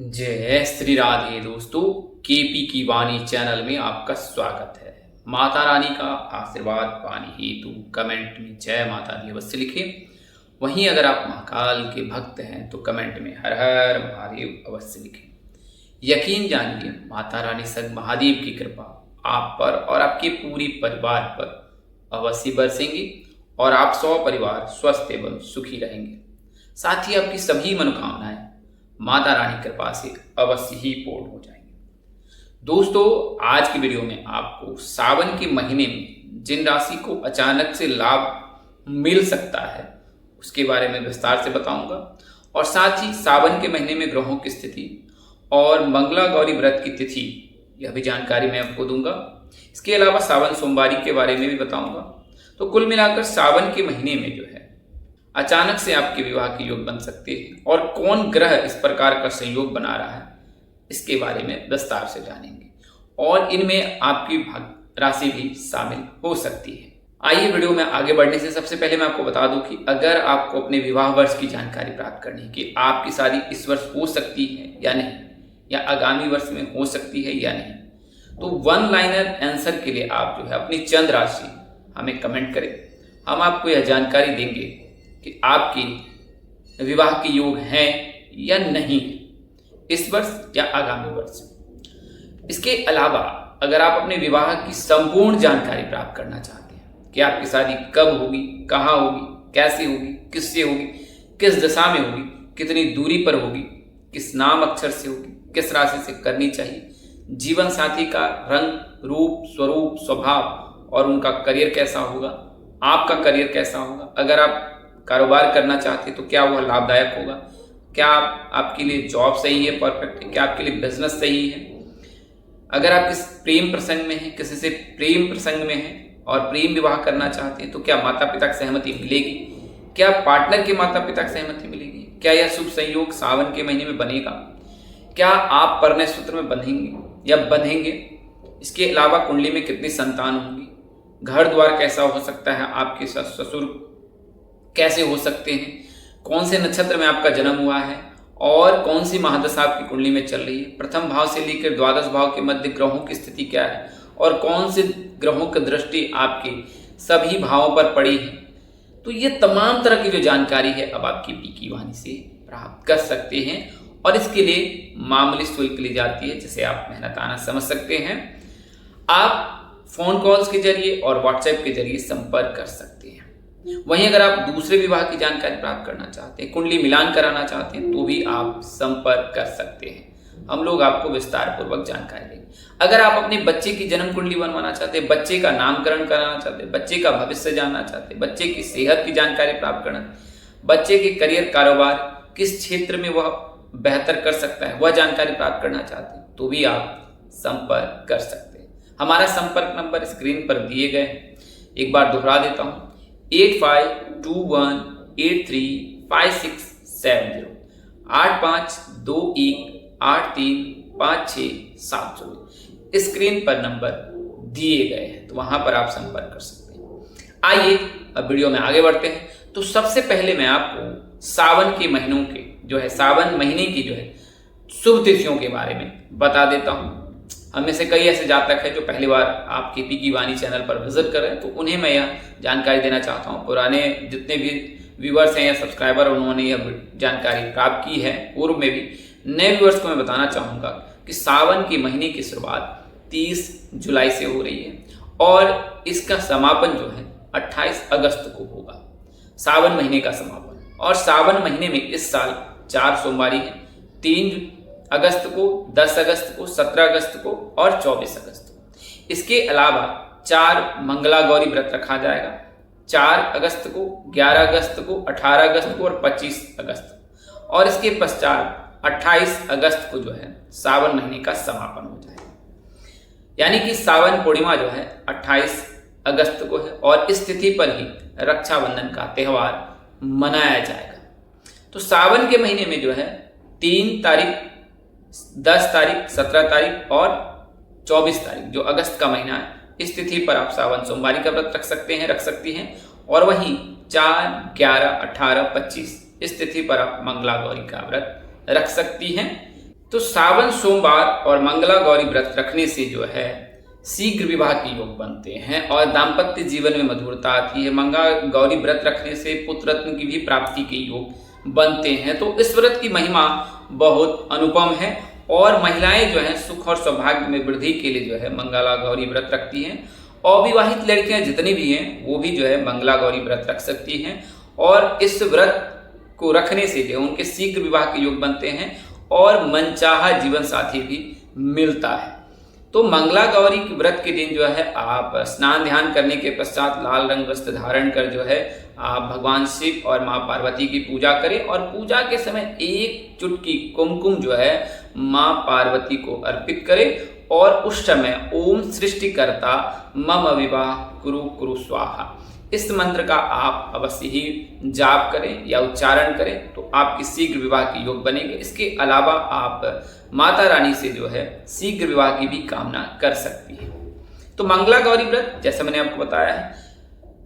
जय श्री राधे दोस्तों, केपी की वाणी चैनल में आपका स्वागत है। माता रानी का आशीर्वाद पाने हेतु कमेंट में जय माता दी अवश्य लिखें। वहीं अगर आप महाकाल के भक्त हैं तो कमेंट में हर हर महादेव अवश्य लिखें। यकीन जानिए, माता रानी सग महादेव की कृपा आप पर और आपके पूरी परिवार पर अवश्य बरसेंगी और आप 100 परिवार स्वस्थ एवं सुखी रहेंगे। साथ ही आपकी सभी मनोकामनाएं माता रानी कृपा से अवश्य ही पूर्ण हो जाएंगे। दोस्तों, आज की वीडियो में आपको सावन के महीने में जिन राशि को अचानक से लाभ मिल सकता है उसके बारे में विस्तार से बताऊंगा और साथ ही सावन के महीने में ग्रहों की स्थिति और मंगला गौरी व्रत की तिथि यह भी जानकारी मैं आपको दूंगा। इसके अलावा सावन सोमवारी के बारे में भी बताऊंगा। तो कुल मिलाकर सावन के महीने में जो है अचानक से आपके विवाह के योग बन सकते हैं और कौन ग्रह इस प्रकार का संयोग बना रहा है इसके बारे में विस्तार से जानेंगे और इनमें आपकी भाग राशि भी शामिल हो सकती है। आइए वीडियो में आगे बढ़ने से सबसे पहले मैं आपको बता दूं कि अगर आपको अपने विवाह वर्ष की जानकारी प्राप्त करनी है कि आपकी शादी इस वर्ष हो सकती है या नहीं, या आगामी वर्ष में हो सकती है या नहीं, तो वन लाइनर आंसर के लिए आप जो है अपनी चंद्र राशि हमें कमेंट करें। हम आपको यह जानकारी देंगे कि आपके विवाह के योग हैं या नहीं इस वर्ष या आगामी वर्ष। इसके अलावा अगर आप अपने विवाह की संपूर्ण जानकारी प्राप्त करना चाहते हैं कि आपकी शादी कब होगी, कहाँ होगी, कैसे होगी, किससे होगी, किस दिशा में होगी, कितनी दूरी पर होगी, किस नाम अक्षर से होगी, किस राशि से करनी चाहिए, जीवन साथी का रंग, रूप, स्वरूप, स्वभाव और उनका करियर कैसा होगा, आपका करियर कैसा होगा, अगर आप कारोबार करना चाहते हैं तो क्या वह लाभदायक होगा, क्या आपके लिए जॉब सही है, परफेक्ट है, क्या आपके लिए बिजनेस सही है, अगर आप किस प्रेम प्रसंग में हैं, किसी से प्रेम प्रसंग में हैं और प्रेम विवाह करना चाहते हैं तो क्या माता पिता की सहमति मिलेगी, क्या पार्टनर के माता पिता की सहमति मिलेगी, क्या यह शुभ संयोग सावन के महीने में बनेगा, क्या आप परिणय सूत्र में बंधेंगे या बंधेंगे, इसके अलावा कुंडली में कितनी संतान होंगी, घर द्वार कैसा हो सकता है, आपके ससुर कैसे हो सकते हैं, कौन से नक्षत्र में आपका जन्म हुआ है और कौन सी महादशा आपकी कुंडली में चल रही है, प्रथम भाव से लेकर द्वादश भाव के मध्य ग्रहों की स्थिति क्या है और कौन से ग्रहों की दृष्टि आपके सभी भावों पर पड़ी है। तो ये तमाम तरह की जो जानकारी है अब आप केपी की वाणी से प्राप्त कर सकते हैं और इसके लिए मामूली शुल्क ली जाती है जिसे आप मेहनताना समझ सकते हैं। आप फोन कॉल्स के जरिए और व्हाट्सएप के जरिए संपर्क कर सकते हैं। वहीं अगर आप दूसरे विवाह की जानकारी प्राप्त करना चाहते हैं, कुंडली मिलान कराना चाहते हैं तो भी आप संपर्क कर सकते हैं। हम लोग आपको विस्तार पूर्वक जानकारी देंगे। अगर आप अपने बच्चे की जन्म कुंडली बनवाना चाहते हैं, बच्चे का नामकरण कराना चाहते हैं, बच्चे का भविष्य जानना चाहते हैं, बच्चे की सेहत की जानकारी प्राप्त करना, बच्चे के करियर कारोबार किस क्षेत्र में वह बेहतर कर सकता है वह जानकारी प्राप्त करना चाहते हैं तो भी आप संपर्क कर सकते हैं। हमारा संपर्क नंबर स्क्रीन पर दिए गए हैं, एक बार दोहरा देता हूँ, 8521835670 8521835670 स्क्रीन पर नंबर दिए गए हैं तो वहां पर आप संपर्क कर सकते हैं। आइए अब वीडियो में आगे बढ़ते हैं। तो सबसे पहले मैं आपको सावन के महीनों के जो है सावन महीने की जो है शुभ तिथियों के बारे में बता देता हूं। हमें से कई ऐसे जातक हैं जो पहली बार आप केपी की वाणी चैनल पर विजिट कर रहे हैं तो उन्हें मैं यह जानकारी देना चाहता हूं। पुराने जितने भी व्यूवर्स हैं या सब्सक्राइबर उन्होंने यह जानकारी प्राप्त की है पूर्व में भी, नए व्यूवर्स को मैं बताना चाहूँगा कि सावन के महीने की शुरुआत 30 जुलाई से हो रही है और इसका समापन जो है 28 अगस्त को होगा, सावन महीने का समापन। और सावन महीने में इस साल 4 सोमवारी है, 3 अगस्त को, 10 अगस्त को, 17 अगस्त को और 24 अगस्त को। इसके अलावा 4 मंगला गौरी व्रत रखा जाएगा, 4 अगस्त को, 11 अगस्त को, 18 अगस्त को और 25 अगस्त को। और इसके पश्चात 28 अगस्त को जो है सावन महीने का समापन हो जाएगा, यानी कि सावन पूर्णिमा जो है 28 अगस्त को है और इस तिथि पर ही रक्षाबंधन का त्यौहार मनाया जाएगा। तो सावन के महीने में जो है 3 तारीख, 10 तारीख, 17 तारीख और 24 तारीख जो अगस्त का महीना है, इस तिथि पर आप सावन सोमवारी का व्रत रख सकते हैं, रख सकती हैं। और वहीं 4, 11, 18, 25 इस तिथि पर आप मंगला गौरी का व्रत रख सकती हैं। तो सावन सोमवार और मंगला गौरी व्रत रखने से जो है शीघ्र विवाह के योग बनते हैं और दाम्पत्य जीवन में मधुरता आती है। मंगला गौरी व्रत रखने से पुत्र रत्न की भी प्राप्ति के योग बनते हैं। तो इस व्रत की महिमा बहुत अनुपम है और महिलाएं जो है सुख और सौभाग्य में वृद्धि के लिए जो है मंगला गौरी व्रत रखती हैं। अविवाहित लड़कियां जितनी भी हैं वो भी जो है मंगला गौरी व्रत रख सकती हैं और इस व्रत को रखने से जो उनके शीघ्र विवाह के योग बनते हैं और मनचाहा जीवन साथी भी मिलता है। तो मंगला गौरी के व्रत के दिन जो है आप स्नान ध्यान करने के पश्चात लाल रंग वस्त्र धारण कर जो है आप भगवान शिव और माँ पार्वती की पूजा करें और पूजा के समय एक चुटकी कुमकुम जो है माँ पार्वती को अर्पित करें और उस समय ओम सृष्टिकर्ता मम विवाह कुरु कुरु स्वाहा इस मंत्र का आप अवश्य ही जाप करें या उच्चारण करें तो आपके शीघ्र विवाह के योग बनेंगे। इसके अलावा आप माता रानी से जो है शीघ्र विवाह की भी कामना कर सकती है। तो मंगला गौरी व्रत जैसा मैंने आपको बताया है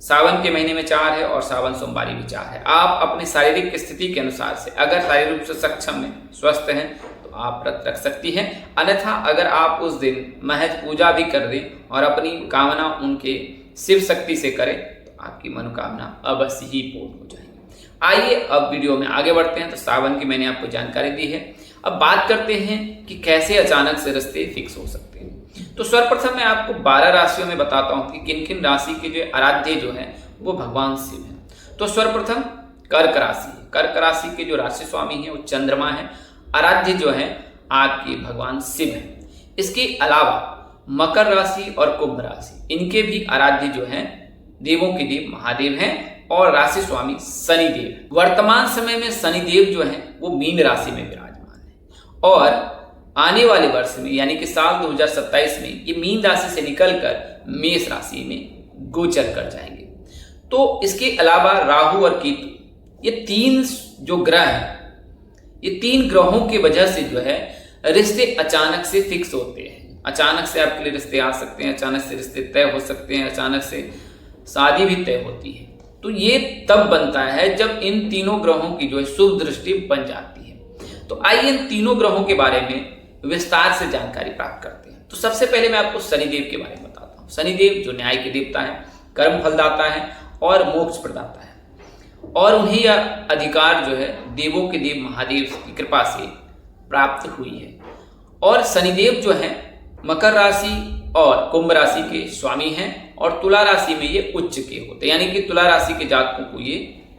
सावन के महीने में 4 है और सावन सोमवारी भी 4 है। आप अपनी शारीरिक स्थिति के अनुसार से अगर शारीरिक रूप से सक्षम है स्वस्थ हैं तो आप व्रत रख सकती हैं, अन्यथा अगर आप उस दिन महज पूजा भी कर दें और अपनी कामना उनके शिव शक्ति से करें तो आपकी मनोकामना अवश्य ही पूर्ण हो जाएगी। आइए अब वीडियो में आगे बढ़ते हैं। तो सावन की मैंने आपको जानकारी दी है, अब बात करते हैं कि कैसे अचानक से रिश्ते फिक्स हो सकते हैं। तो सर्वप्रथम मैं आपको 12 राशियों में बताता हूं कि किन किन राशि के जो आराध्य जो है वो भगवान शिव हैं। तो सर्वप्रथम कर्क राशि, कर्क राशि के जो राशि स्वामी है वो चंद्रमा है, आराध्य जो है आपके भगवान शिव हैं। इसके अलावा मकर राशि और कुंभ राशि इनके भी आराध्य जो है देवों के देव महादेव हैं और राशि स्वामी शनिदेव। वर्तमान समय में शनिदेव जो है वो मीन राशि में विराजमान है और आने वाले वर्ष में यानी कि साल 2027 में ये मीन राशि से निकलकर मेष राशि में गोचर कर जाएंगे। तो इसके अलावा राहु और केतु ये 3 जो ग्रह हैं ये 3 ग्रहों की वजह से जो है रिश्ते अचानक से फिक्स होते हैं। अचानक से आपके लिए रिश्ते आ सकते हैं, अचानक से रिश्ते तय हो सकते हैं, अचानक से शादी भी तय होती है। तो ये तब बनता है जब इन तीनों ग्रहों की जो है शुभ दृष्टि बन जाती है। तो आइए इन तीनों ग्रहों के बारे में विस्तार से जानकारी प्राप्त करते हैं। तो सबसे पहले मैं आपको शनिदेव के बारे में बताता हूँ। शनिदेव जो न्याय के देवता है, कर्म फलदाता है और मोक्ष प्रदाता है और उन्हें यह अधिकार जो है देवों के देव महादेव की कृपा से प्राप्त हुई है। और शनिदेव जो है मकर राशि और कुंभ राशि के स्वामी हैं और तुला राशि में ये उच्च के होते हैं, यानी कि तुला राशि के जातकों को ये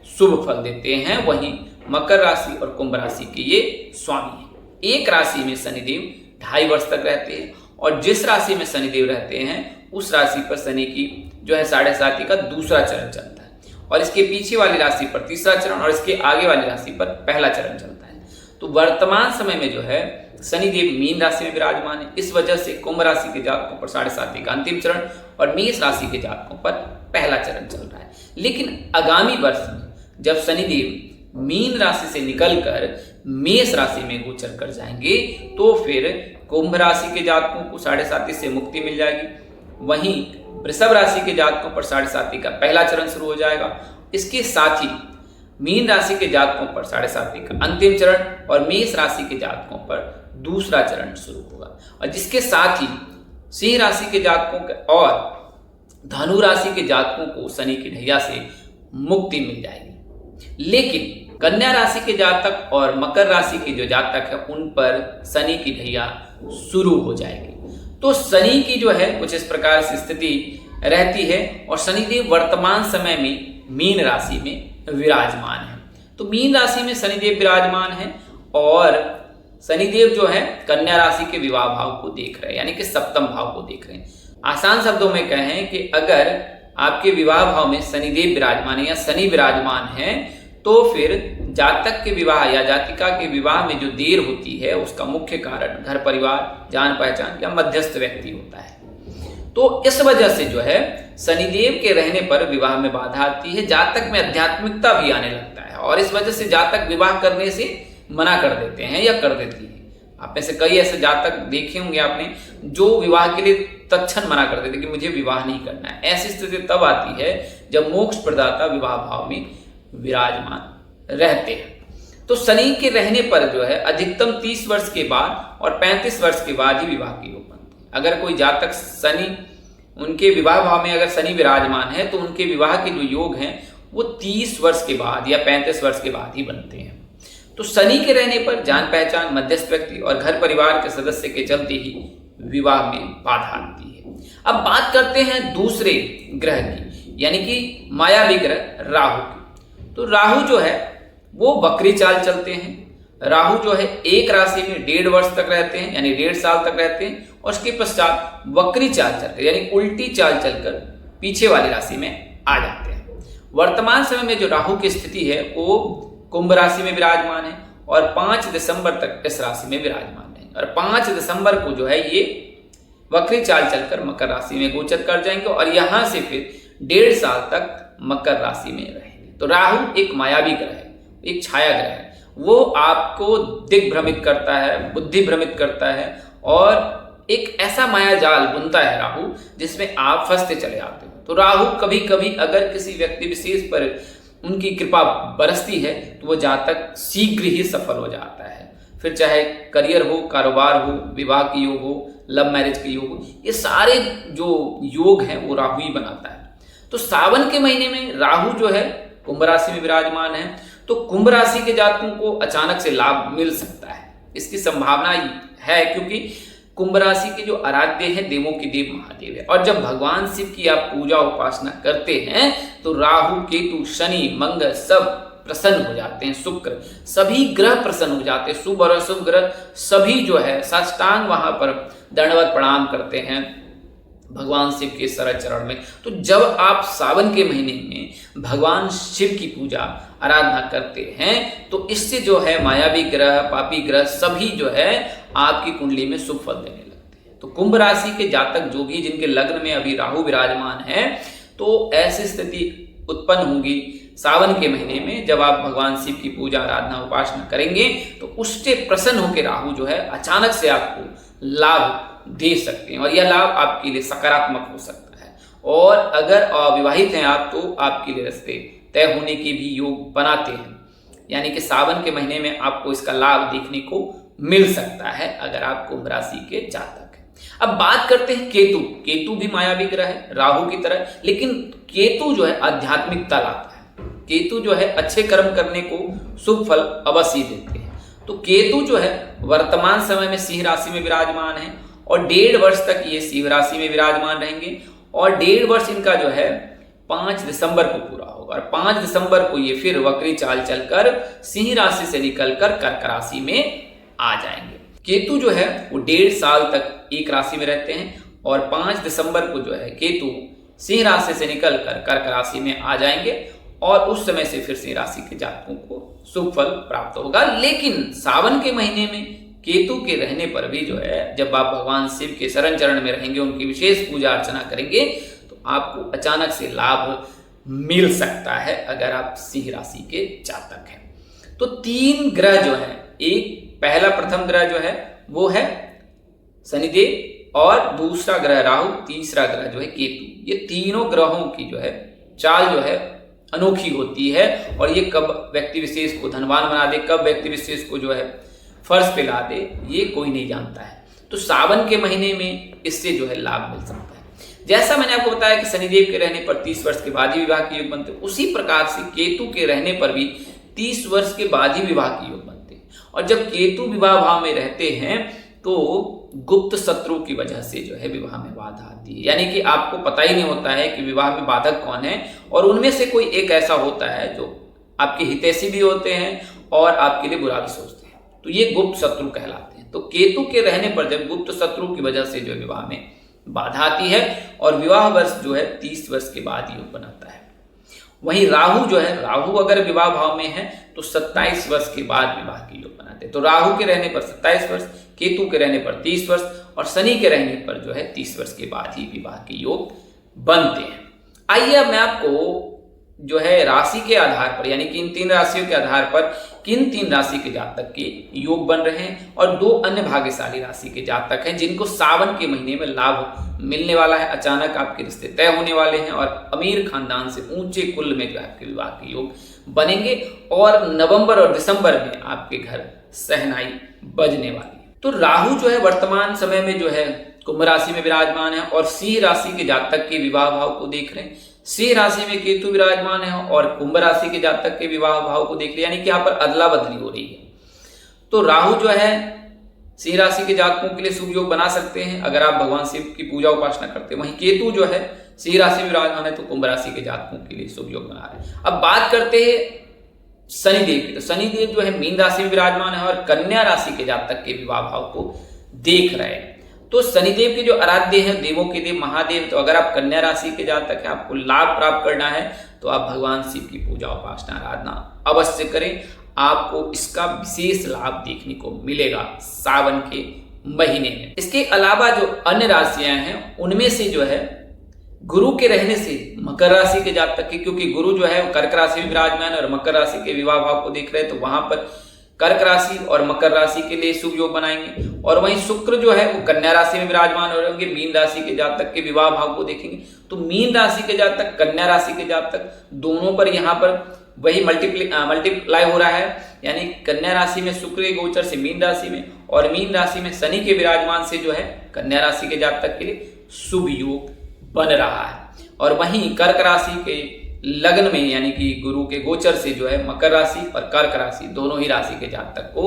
शुभ फल देते हैं, वहीं मकर राशि और कुंभ राशि के ये स्वामी हैं। एक राशि में शनिदेव 2.5 वर्ष तक रहते हैं और जिस राशि में शनिदेव रहते हैं उस राशि पर शनि की जो है 7.5 का दूसरा चरण चलता है और इसके पीछे वाली राशि पर तीसरा चरण और इसके आगे वाली राशि पर पहला चरण चलता है। तो वर्तमान समय में जो है शनिदेव मीन राशि में विराजमान है। इस वजह से कुंभ राशि के जातकों पर 7.5 का अंतिम चरण और मेष राशि के जातकों पर पहला चरण चल रहा है। लेकिन आगामी वर्ष में जब शनिदेव मीन राशि से निकलकर मेष राशि में गोचर कर जाएंगे तो फिर कुंभ राशि के जातकों को 7.5 से मुक्ति मिल जाएगी, वहीं वृषभ राशि के जातकों पर 7.5 का पहला चरण शुरू हो जाएगा। इसके साथ ही मीन राशि के जातकों पर 7.5 का अंतिम चरण और मेष राशि के जातकों पर दूसरा चरण शुरू होगा और जिसके साथ ही सिंह राशि के जातकों और धनु राशि के जातकों को शनि की ढैया से मुक्ति मिल जाएगी। लेकिन कन्या राशि के जातक और मकर राशि के जो जातक है उन पर शनि की ढैया शुरू हो जाएगी। तो शनि की जो है कुछ इस प्रकार से स्थिति रहती है और शनिदेव वर्तमान समय में मीन राशि में विराजमान है। तो मीन राशि में शनिदेव विराजमान है और शनिदेव जो है कन्या राशि के विवाह भाव को देख रहे हैं, यानी कि सप्तम भाव को देख रहे हैं। आसान शब्दों में कहें कि अगर आपके विवाह भाव में शनिदेव विराजमान है या शनि विराजमान है तो फिर जातक के विवाह या जातिका के विवाह में जो देर होती है उसका मुख्य कारण घर परिवार, जान पहचान या मध्यस्थ व्यक्ति होता है। तो इस वजह से जो है शनिदेव के रहने पर विवाह में बाधा आती है, जातक में आध्यात्मिकता भी आने लगता है और इस वजह से जातक विवाह करने से मना कर देते हैं या कर देती है। आप में से कई ऐसे जातक देखे होंगे आपने जो विवाह के लिए तत्क्षण मना कर देते कि मुझे विवाह नहीं करना है। ऐसी स्थिति तब आती है जब मोक्ष प्रदाता विवाह भाव में विराजमान रहते हैं। तो शनि के रहने पर जो है अधिकतम 30 वर्ष के बाद और 35 वर्ष के बाद ही विवाह के योग बनते हैं। अगर कोई जातक शनि, उनके विवाह भाव में अगर शनि विराजमान है तो उनके विवाह के जो योग हैं वो 30 वर्ष के बाद या 35 वर्ष के बाद ही बनते हैं। तो शनि के रहने पर जान पहचान, मध्यस्थ व्यक्ति और घर परिवार के सदस्य के चलते ही विवाह में बाधा आती है। अब बात करते हैं दूसरे ग्रह की, यानी कि मायावी ग्रह राहु की। तो राहु जो है वो वक्री चाल चलते हैं। राहु जो है एक राशि में 1.5 वर्ष तक रहते हैं, यानी 1.5 साल तक रहते हैं, और उसके पश्चात वक्री चाल चलकर यानी उल्टी चाल चलकर पीछे वाली राशि में आ जाते हैं। वर्तमान समय में जो राहु की स्थिति है वो कुंभ राशि में विराजमान है और 5 दिसंबर तक इस राशि में विराजमान है, और 5 दिसंबर को जो है ये वक्री चाल चलकर मकर राशि में गोचर कर जाएंगे और यहां से फिर 1.5 साल तक मकर राशि में रहेंगे। तो राहु एक मायावी ग्रह है, एक छाया ग्रह है। वो आपको दिग्भ्रमित करता है, बुद्धि भ्रमित करता है और एक ऐसा माया जाल बुनता है राहु जिसमें आप फंसते चले आते हो। तो राहु कभी कभी अगर किसी व्यक्ति विशेष पर उनकी कृपा बरसती है तो वो जातक शीघ्र ही सफल हो जाता है। फिर चाहे करियर हो, कारोबार हो, विवाह के योग हो, लव मैरिज के योग हो, ये सारे जो योग हैं वो राहु ही बनाता है। तो सावन के महीने में राहु जो है कुंभ राशि में विराजमान है, तो कुंभ राशि के जातकों को अचानक से लाभ मिल सकता है, इसकी संभावना है, क्योंकि कुंभ राशि के जो आराध्य हैं देवों के देव महादेव है। और जब भगवान शिव की आप पूजा उपासना करते हैं तो राहु, केतु, शनि, मंगल सब प्रसन्न हो जाते हैं, शुक्र, सभी ग्रह प्रसन्न हो जाते हैं। शुभ और अशुभ ग्रह सभी जो है साष्टांग वहां पर दंडवत प्रणाम करते हैं भगवान शिव के शरण चरण में। तो जब आप सावन के महीने में भगवान शिव की पूजा आराधना करते हैं तो इससे जो है मायावी ग्रह, पापी ग्रह सभी जो है आपकी कुंडली में शुभ फल देने लगते हैं। तो कुंभ राशि के जातक जो भी जिनके लग्न में अभी राहु विराजमान है तो ऐसी स्थिति उत्पन्न होगी सावन के महीने में जब आप भगवान शिव की पूजा आराधना उपासना करेंगे तो उससे प्रसन्न होकर राहु जो है अचानक से आपको लाभ दे सकते हैं और यह लाभ आपके लिए सकारात्मक हो सकता है। और अगर अविवाहित हैं आप तो आपके लिए रिश्ते तय होने के भी योग बनाते हैं, यानी कि सावन के महीने में आपको इसका लाभ देखने को मिल सकता है अगर आप कुंभ राशि के जातक हैं। अब बात करते हैं केतु। केतु भी मायावी ग्रह है राहु की तरह, लेकिन केतु जो है आध्यात्मिकता लाता है। केतु जो है अच्छे कर्म करने को शुभ फल अवश्य देते हैं। तो केतु जो है वर्तमान समय में सिंह राशि में विराजमान है और 1.5 वर्ष तक ये सिंह राशि में विराजमान रहेंगे और 1.5 वर्ष इनका जो है 5 दिसंबर को पूरा होगा और 5 दिसंबर को ये फिर वक्री चाल चलकर सिंह राशि से निकलकर कर्क राशि में आ जाएंगे। केतु जो है वो 1.5 साल तक एक राशि में रहते हैं और 5 दिसंबर को जो है केतु सिंह राशि से निकलकर कर्क राशि में आ जाएंगे और उस समय से फिर सिंह राशि के जातकों को शुभ फल प्राप्त होगा। लेकिन सावन के महीने में केतु के रहने पर भी जो है जब आप भगवान शिव के शरण चरण में रहेंगे, उनकी विशेष पूजा अर्चना करेंगे तो आपको अचानक से लाभ मिल सकता है अगर आप सिंह राशि के जातक हैं। तो 3 ग्रह जो है, एक पहला प्रथम ग्रह जो है वो है शनिदेव और दूसरा ग्रह राहु, तीसरा ग्रह जो है केतु। ये तीनों ग्रहों की जो है चाल जो है अनोखी होती है और ये कब व्यक्ति विशेष को धनवान बना दे, कब व्यक्ति विशेष को जो है फर्श पे ला दे, ये कोई नहीं जानता है। तो सावन के महीने में इससे जो है लाभ मिल सकता है। जैसा मैंने आपको बताया कि शनिदेव के रहने पर 30 वर्ष के बाद ही विवाह के योग बनते हैं, उसी प्रकार से केतु के रहने पर भी 30 वर्ष के बाद ही विवाह के योग बनते हैं। और जब केतु विवाह भाव में रहते हैं तो गुप्त शत्रु की वजह से जो है विवाह में बाधा आती है, यानी कि आपको पता ही नहीं होता है कि विवाह में बाधक कौन है और उनमें से कोई एक ऐसा होता है जो आपके हितैषी भी होते हैं और आपके लिए बुरा भी सोचते हैं, तो ये गुप्त शत्रु कहलाते हैं। तो केतु के रहने पर जब गुप्त शत्रु की वजह से जो विवाह में बाधा आती है और विवाह वर्ष जो है 30 वर्ष के बाद योग बनाता है। वहीं राहु जो है, राहु अगर विवाह भाव में है तो 27 वर्ष के बाद विवाह के योग बनाते हैं। तो राहु के रहने पर 27 वर्ष, केतु के रहने पर 30 वर्ष और शनि के रहने पर जो है 30 वर्ष के बाद ही विवाह के योग बनते हैं। आइए अब मैं आपको जो है राशि के आधार पर, यानी कि इन 3 राशियों के आधार पर किन 3 राशि के जातक के योग बन रहे हैं, और 2 अन्य भाग्यशाली राशि के जातक हैं जिनको सावन के महीने में लाभ मिलने वाला है, अचानक आपके रिश्ते तय होने वाले हैं और अमीर खानदान से ऊंचे कुल में जो आपके विवाह के योग बनेंगे, और नवंबर और दिसंबर में आपके घर शहनाई बजने वाली है। तो राहु जो है वर्तमान समय में जो है कुंभ राशि में विराजमान है और सिंह राशि के जातक के विवाह भाव को देख रहे हैं। सिंह राशि में केतु विराजमान है और कुंभ राशि के जातक के विवाह भाव को देख रहे हैं, यानी कि यहाँ पर अदला बदली हो रही है। तो राहु जो है सिंह राशि के जातकों के लिए शुभ योग बना सकते हैं अगर आप भगवान शिव की पूजा उपासना करते हैं। वहीं केतु जो है सिंह राशि में विराजमान है तो कुंभ राशि के जातकों के लिए शुभ योग बना रहे हैं। अब बात करते हैं शनिदेव की। तो शनिदेव जो है मीन राशि में विराजमान है और कन्या राशि के जातक के विवाह भाव को देख रहे हैं। तो शनिदेव के जो आराध्य हैं, देवों के देव महादेव, तो अगर आप कन्या राशि के जातक हैं, आपको लाभ प्राप्त करना है तो आप भगवान शिव की पूजा उपासना आराधना अवश्य करें। आपको इसका विशेष लाभ देखने को मिलेगा सावन के महीने में। इसके अलावा जो अन्य राशियां हैं उनमें से जो है गुरु के रहने से मकर राशि के जातक के, क्योंकि गुरु जो है वो कर्क राशि में विराजमान और मकर राशि के विवाह भाव को देख रहे हैं, तो वहां पर कर्क राशि और मकर राशि के लिए शुभ योग बनाएंगे। और वहीं शुक्र जो है वो कन्या राशि में विराजमान हो होंगे, मीन राशि के जातक के विवाह भाव को देखेंगे। तो मीन राशि के जातक, कन्या राशि के जातक दोनों पर यहाँ पर वही मल्टीप्लाई हो रहा है, यानी कन्या राशि में शुक्र के गोचर से मीन राशि में और मीन राशि में शनि के विराजमान से जो है कन्या राशि के जातक के लिए शुभ योग बन रहा है। और वहीं कर्क राशि के लग्न में, यानी कि गुरु के गोचर से जो है मकर राशि और कर्क राशि दोनों ही राशि के जातक को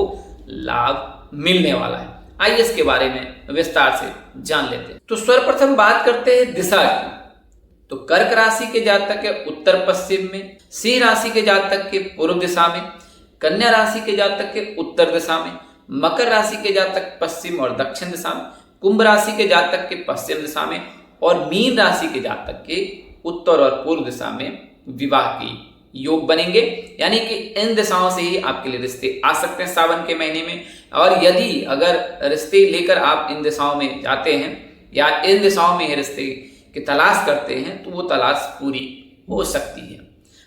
लाभ मिलने वाला है। आइए इसके बारे में विस्तार से जान लेते हैं। तो सर्वप्रथम बात करते हैं दिशा की। तो कर्क राशि के जातक के उत्तर पश्चिम में, सिंह राशि के जातक के पूर्व दिशा में, कन्या राशि के जातक के उत्तर दिशा में, मकर राशि के जातक पश्चिम और दक्षिण दिशा में, कुंभ राशि के जातक के पश्चिम दिशा में और मीन राशि के जातक के उत्तर और पूर्व दिशा में विवाह की योग बनेंगे। यानी कि इन दिशाओं से ही आपके लिए रिश्ते आ सकते हैं सावन के महीने में। और यदि अगर रिश्ते लेकर आप इन दिशाओं में जाते हैं या इन दिशाओं में रिश्ते की तलाश करते हैं तो वो तलाश पूरी हो सकती है।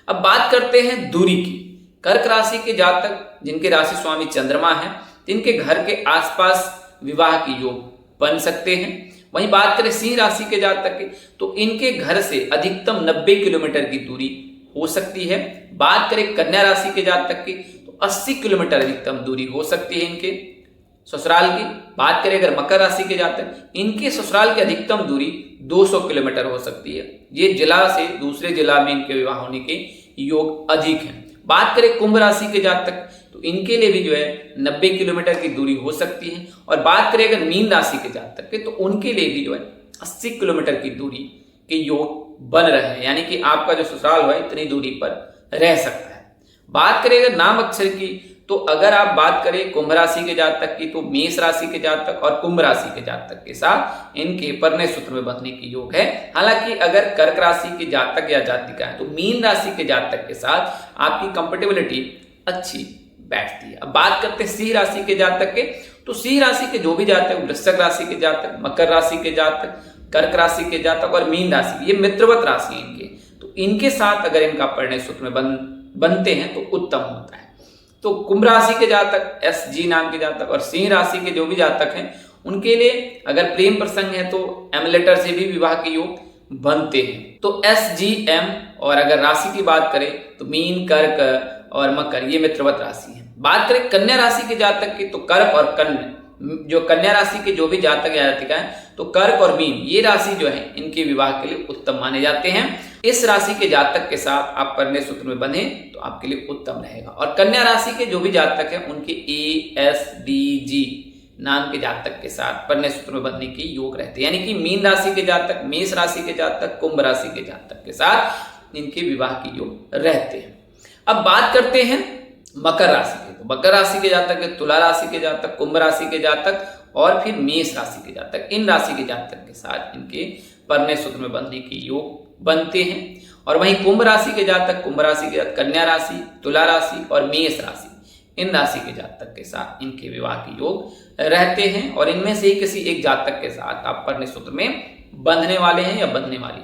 अब बात करते हैं दूरी की। कर्क राशि के जातक जिनके राशि स्वामी चंद्रमा है, जिनके घर के आसपास विवाह की योग बन सकते हैं। वहीं बात करें सिंह राशि के जातक के, तो इनके घर से अधिकतम 90 किलोमीटर की दूरी हो सकती है। बात करें कन्या राशि के जातक की, तो 80 किलोमीटर अधिकतम दूरी हो सकती है इनके ससुराल की। बात करें अगर मकर राशि के जातक, इनके ससुराल की अधिकतम दूरी 200 किलोमीटर हो सकती है। ये जिला से दूसरे जिला में इनके विवाह होने के योग अधिक हैं। बात करें कुंभ राशि के जातक, तो इनके लिए भी जो है 90 किलोमीटर की दूरी हो सकती है। और बात करें अगर मीन राशि के जातक के, तो उनके लिए भी जो है 80 किलोमीटर की दूरी के योग बन रहे हैं, यानी कि आपका जो ससुराल है इतनी दूरी पर रह सकता है। बात करें अगर नाम अक्षर की, तो अगर आप बात करें कुंभ राशि के जातक की, तो मेष राशि के जातक और कुंभ राशि के जातक के साथ इनके परिणय सूत्र में बंधने की योग है। हालांकि अगर कर्क राशि के जातक या जातिका है तो मीन राशि के जातक के साथ आपकी कंपेटेबिलिटी अच्छी बैठती है। अब बात करते हैं सिंह राशि के जातक के, तो सिंह राशि के जो भी जातक, वृश्चिक राशि के जातक, मकर राशि के जातक, कर्क राशि के जातक और मीन राशि, ये मित्रवत राशि इनके, तो इनके साथ अगर इनका परिणय सूत्र में बनते हैं तो उत्तम होता है। तो कुंभ राशि के जातक, SG नाम के जातक और सिंह राशि के जो भी जातक हैं उनके लिए अगर प्रेम प्रसंग है तो M लेटर से भी विवाह के योग बनते हैं। तो SGM, और अगर राशि की बात करें तो मीन, कर्क और मकर, ये मित्रवत राशि है। बात करें कन्या राशि के जातक की, तो कर्क और कन्या, जो कन्या राशि के जो भी जातक या जातिका है, तो कर्क और मीन ये राशि जो है इनके विवाह के लिए उत्तम माने जाते हैं। इस राशि के जातक के साथ आप परिणय सूत्र में बंधे तो आपके लिए उत्तम रहेगा। और कन्या राशि के जो भी जातक हैं उनके ASDG नाम के जातक के साथ परिणय सूत्र में बंधने के योग रहते हैं, यानी कि मीन राशि के जातक, मेष राशि के जातक, कुंभ राशि के जातक के साथ इनके विवाह के योग रहते हैं। अब बात करते हैं मकर राशि के, तो मकर राशि के जातक, तुला राशि के जातक, कुंभ राशि के जातक और फिर मेष राशि के जातक, इन राशि के जातक के साथ इनके परिणय सूत्र में बंधने के योग बनते हैं। और वहीं कुंभ राशि के जातक, कुंभ राशि के जातक, कन्या राशि, तुला राशि और मेष राशि, इन राशि के जातक के साथ इनके विवाह के योग रहते हैं। और इनमें से ही किसी एक जातक के साथ आप परिणय सूत्र में बंधने वाले हैं या बंधने वाली।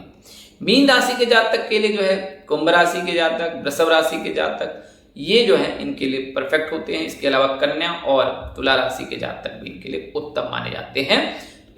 मीन राशि के जातक के लिए जो है कुंभ राशि के जातक, वृषभ राशि के जातक, ये जो है इनके लिए परफेक्ट होते हैं। इसके अलावा कन्या और तुला राशि के जातक भी इनके लिए उत्तम माने जाते हैं।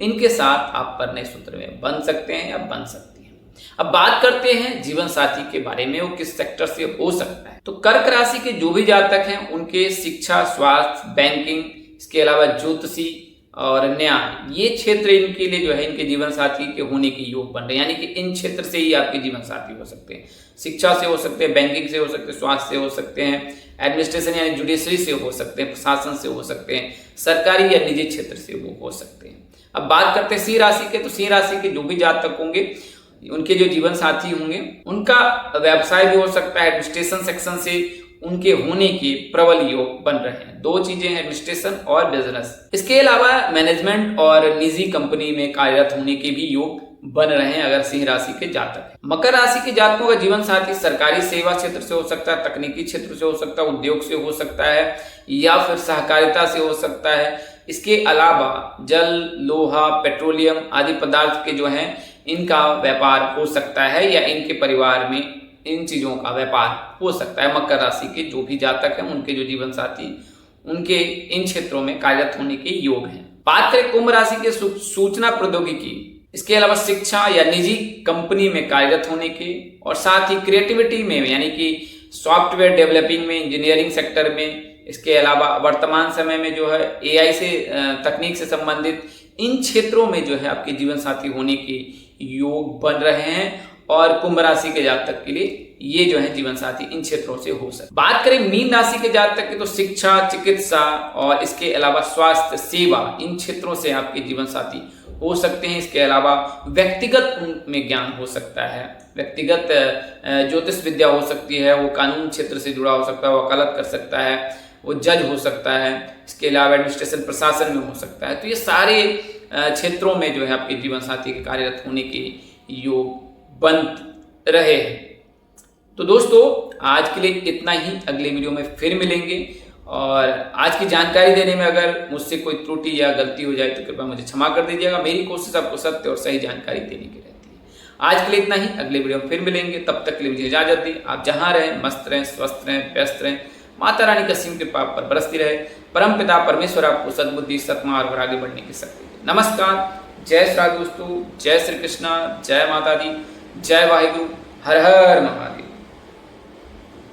इनके साथ आप परिणय सूत्र में बन सकते हैं या बन सकती हैं। अब बात करते हैं जीवन साथी के बारे में, वो किस सेक्टर से हो सकता है। तो कर्क राशि के जो भी जातक हैं उनके शिक्षा, स्वास्थ्य, बैंकिंग, इसके अलावा ज्योतिषी और न्याय, ये क्षेत्र इनके लिए जो है इनके जीवन साथी के होने के योग बन रहे हैं। यानी कि इन क्षेत्र से ही आपके जीवन साथी हो सकते हैं। शिक्षा से हो सकते हैं, बैंकिंग से हो सकते हैं, स्वास्थ्य से हो सकते हैं, एडमिनिस्ट्रेशन यानी जुडिशरी से हो सकते हैं, प्रशासन से हो सकते हैं, सरकारी या निजी क्षेत्र से वो हो सकते हैं। अब बात करते हैं सिंह राशि के। तो सिंह राशि के जो भी जातक होंगे उनके जो जीवन साथी होंगे उनका व्यवसाय भी हो सकता है। एडमिनिस्ट्रेशन सेक्शन से उनके होने के प्रबल योग बन रहे हैं। दो चीजें हैं, एडमिनिस्ट्रेशन और बिजनेस। इसके अलावा मैनेजमेंट और निजी कंपनी में कार्यरत होने के भी योग बन रहे हैं अगर सिंह राशि के जातक हैं। मकर राशि के जातकों का जीवन साथी सरकारी सेवा क्षेत्र से हो सकता है, तकनीकी क्षेत्र से हो सकता है, उद्योग से हो सकता है या फिर सहकारिता से हो सकता है। इसके अलावा जल, लोहा, पेट्रोलियम आदि पदार्थ के जो हैं इनका व्यापार हो सकता है या इनके परिवार में इन चीजों का व्यापार हो सकता है। मकर राशि के जो भी जातक हैं उनके जो जीवन साथी उनके इन क्षेत्रों में कार्यरत होने के योग हैं। बात करें कुंभ राशि के सूचना प्रौद्योगिकी, इसके अलावा शिक्षा या निजी कंपनी में कार्यरत होने के और साथ ही क्रिएटिविटी में यानी कि सॉफ्टवेयर डेवलपिंग में, इंजीनियरिंग सेक्टर में, इसके अलावा वर्तमान समय में जो है एआई से तकनीक से संबंधित इन क्षेत्रों में जो है आपके जीवन साथी होने के योग बन रहे हैं। और कुंभ राशि के जातक के लिए ये जो है जीवन साथी इन क्षेत्रों से हो सकते। बात करें मीन राशि के जातक की तो शिक्षा, चिकित्सा और इसके अलावा स्वास्थ्य सेवा इन क्षेत्रों से आपके जीवन साथी हो सकते हैं। इसके अलावा व्यक्तिगत उनमें ज्ञान हो सकता है, व्यक्तिगत ज्योतिष विद्या हो सकती है, वो कानून क्षेत्र से जुड़ा हो सकता है, वो वकालत कर सकता है, वो जज हो सकता है। इसके अलावा एडमिनिस्ट्रेशन प्रशासन में हो सकता है। तो ये सारे क्षेत्रों में जो है आपके जीवन साथी के कार्यरत होने के योग बन रहे हैं। तो दोस्तों आज के लिए इतना ही, अगले वीडियो में फिर मिलेंगे। और आज की जानकारी देने में अगर मुझसे कोई त्रुटि या गलती हो जाए तो कृपया मुझे क्षमा कर दीजिएगा। मेरी कोशिश आपको सत्य और सही जानकारी देने की रहती है। आज के लिए इतना ही, अगले वीडियो में फिर मिलेंगे। तब तक के लिए मुझे इजाजत दी। आप जहां रहें मस्त रहें, स्वस्थ रहें, व्यस्त रहें। माता रानी का असीम कृपा आप पर बरसती रहे। परम पिता परमेश्वर आपको सद्बुद्धि, सत्मार्ग और आगे बढ़ने की शक्ति दे। नमस्कार, जय श्री राधे दोस्तों, जय श्री कृष्णा, जय माता दी, जय वाहिगुरु, हर हर महादेव।